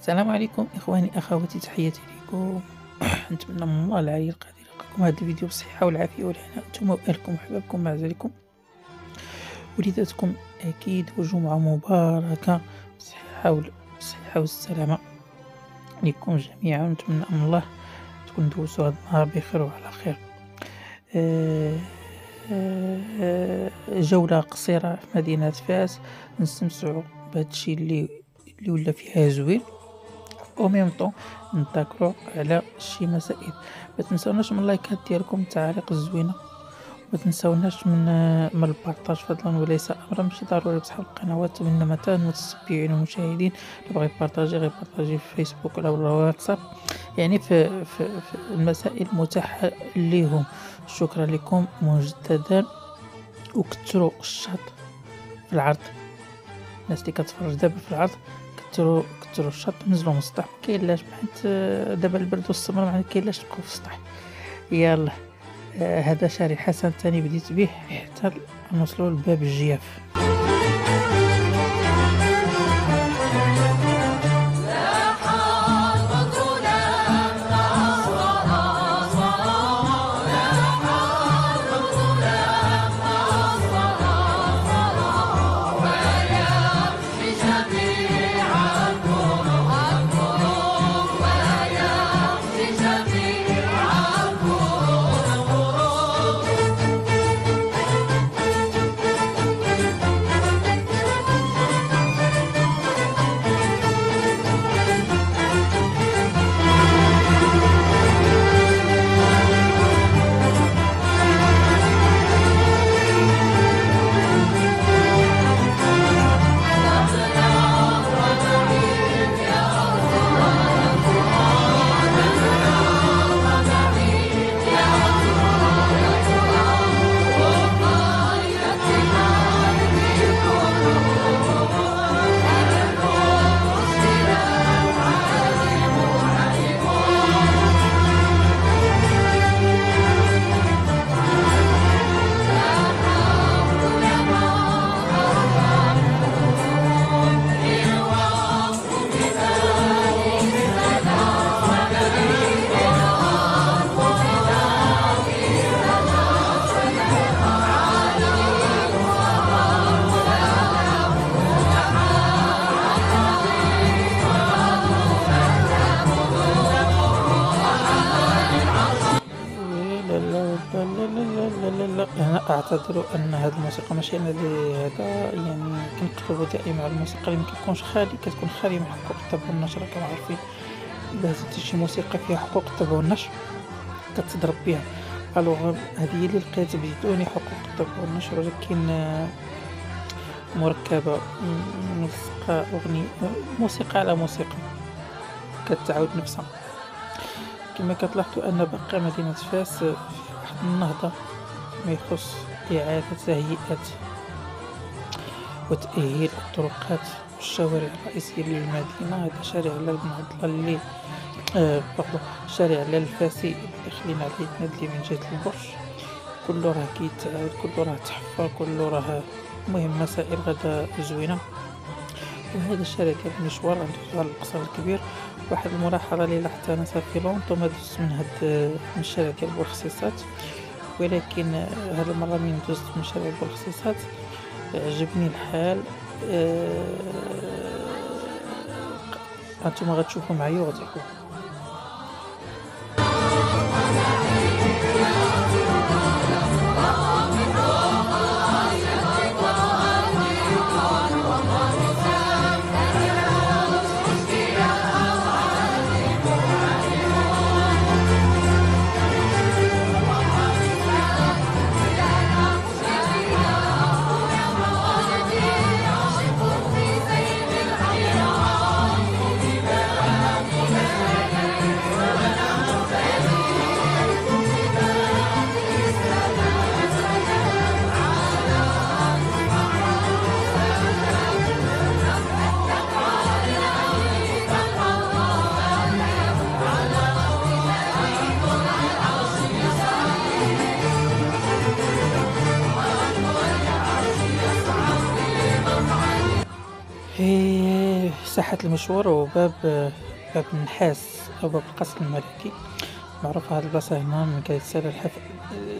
السلام عليكم إخواني أخواتي، تحياتي لكم. نتمنى من الله العلي القدير يلقاكم هذا الفيديو بالصحة والعافية والهناء، أنتم وأهلكم وأحبابكم مع ذلكم وليداتكم أكيد، وجمعة مباركة بالصحة والسلامة لكم جميعا. ونتمنى من الله تكون دوزوا هذا النهار بخير وعلى خير. جولة قصيرة في مدينة فاس نستمتعوا بهذا الشيء اللي ولا فيها زوين، او ميم طون نتذكروا على شي مسائل. ما تنساوناش من اللايكات ديالكم، التعاليق الزوينه، ما تنساوناش من البارطاج فضلا وليس امرا. ماشي ضروري بصح القنوات، وانما حتى المتتبعين والمشاهدين اللي بغى يبارطاجي غير يبارطاجي في فيسبوك ولا الواتساب، يعني في المسائل المتاحه ليهم. شكرا لكم مجددا، وكثروا الشاط في العرض. الناس اللي كتفرج دابا في العرض كثروا الشط، نزلوا من السطح، مكاينلاش حيت دابا البرد والسمر ما كاينلاش تبقاو في السطح. يلا هذا شارع حسن ثاني بديت به حتى نوصلوا لباب الجياف. أنا أعتذر أن هذه الموسيقى ماشي أنا اللي هذا، يعني كنقلبوا دائما على الموسيقى اللي مكتكون خالية من حقوق الطبع والنشر. كما عارفين إلا هزيتي شي موسيقى فيها حقوق الطبع والنشر كتضرب بها. الوغ هذه هي اللي لقيت بدون حقوق الطبع والنشر، ولكن مركبة ملصقة موسيقى على موسيقى كتعاود نفسها. كما كتلاحظوا أن باقي مدينة فاس في واحد النهضة ما يخص إعادة تهيئة وتأهيل الطرقات والشوارع الرئيسية للمدينة. هذا شارع علال بن عبد الله اللي شارع علال الفاسي داخلين على اللي من جهة البرج، كله راه كيتعاود، كله راه تحفر، كله راه المهم مسائل غدا زوينة. وهذا الشارع ديال المشوار عنده على القصر الكبير. واحد الملاحظة اللي لاحظتها أنا صافي لونطو ما دوزت من الشارع ديال بورخصيصات، ولكن هذه المرة من دوزت من شارع بورخصيصات عجبني الحال. هانتوما غتشوفوا معايا وغتعجبكم. ساحة المشوار وباب باب النحاس أو باب القصر الملكي. معروفة هاد البلاصة هنا من كيتسالى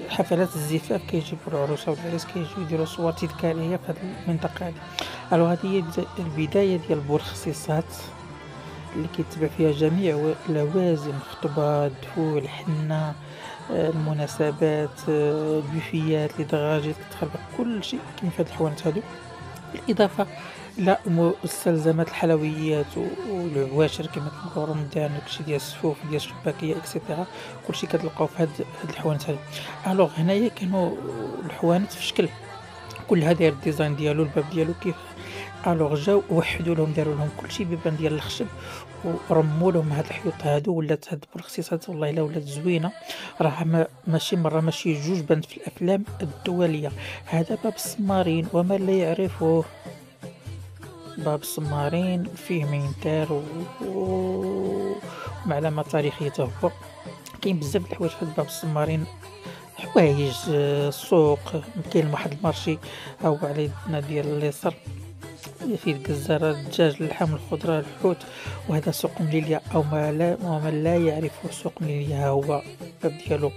حفلات الزفاف، كيجيبو العروسة والعريس كيجيو يديرو صور تذكارية في هاد المنطقة هادي. الو هادي هي البداية ديال بورخصيصات اللي كيتبع فيها جميع لوازم الخطبة، الدفول، الحنة، المناسبات، البوفيات، لي دراجات كتخربق كلشي كاين في هاد الحوانت هادو، بالإضافة إلى مستلزمات الحلويات والعواشر كما كنقولو رمضان وداكشي ديال السفوف ديال الشباكية إكسيتيرا، كلشي كتلقاو في هاد الحوانت هادو. ألوغ هنايا كانوا الحوانت في شكل كلها داير الديزاين ديالو، الباب ديالو كيف. ألوغ جاو وحدوا لهم، داروا لهم كلشي بيبان ديال الخشب ورموا لهم هاد الحيوط هادو. ولات هاد البورخصيصات والله الا ولات زوينه، راه ماشي مره ماشي جوج، بانت في الافلام الدوليه. هذا باب السمارين وما لا يعرفه. باب السمارين فيه مينتار ومعلمه تاريخيه هو. كاين بزاف د الحوايج في باب السمارين، حوايج السوق. كاين واحد المارشي ها هو على يدنا ديال اليسار، فيه الجزارة، الدجاج، اللحم، الخضرة، الحوت. وهذا سوق مليليا أو ومن لا يعرف سوق مليليا، ها هو الباب ديالو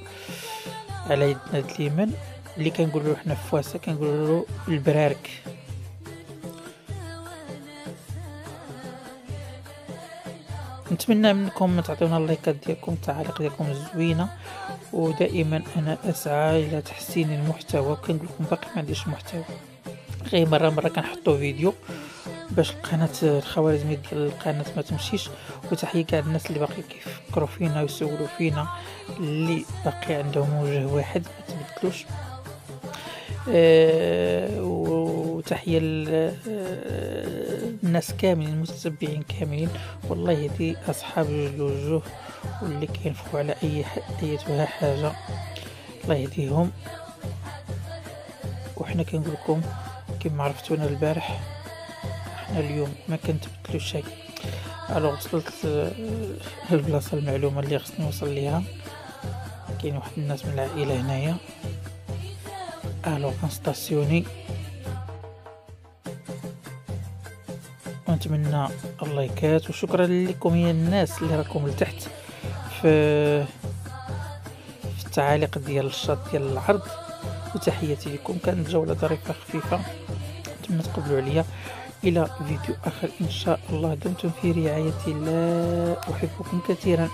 على يدنا اليمين اللي كنقولو حنا في فواسا كنقولو البرارك. نتمنى منكم تعطيونا اللايكات ديالكم، التعاليق ديالكم الزوينه، ودائما انا اسعى الى تحسين المحتوى. كنقول لكم باقي ما عنديش محتوى، غير مره كنحطو فيديو باش القناه الخوارزميه ديال القناه ما تمشيش. وتحيه كاع الناس اللي باقي كيفكروا فينا ويسولوا فينا، اللي باقي عندهم وجه واحد ما تبدلوش. وتحيه الناس كاملين، المتتبعين كاملين، والله يهدي اصحاب الوجوه واللي كينفقوا على ايتها حاجه، الله يهديهم. وحنا كنقول لكم كما عرفتونا البارح، احنا اليوم ما كنتبدلو شيء. الوغ وصلت البلاصه المعلومه اللي خصني نوصل ليها. كاين واحد الناس من العائله هنايا. الوغ كنستاسيوني، ونتمنى اللايكات. وشكرا لكم يا الناس اللي راكم لتحت في التعاليق ديال الشاط ديال العرض. وتحياتي لكم، كانت جولة ظريفة خفيفة، نتمنى تقبلوا عليا. إلى فيديو آخر إن شاء الله، دمتم في رعاية الله، أحبكم كثيرا.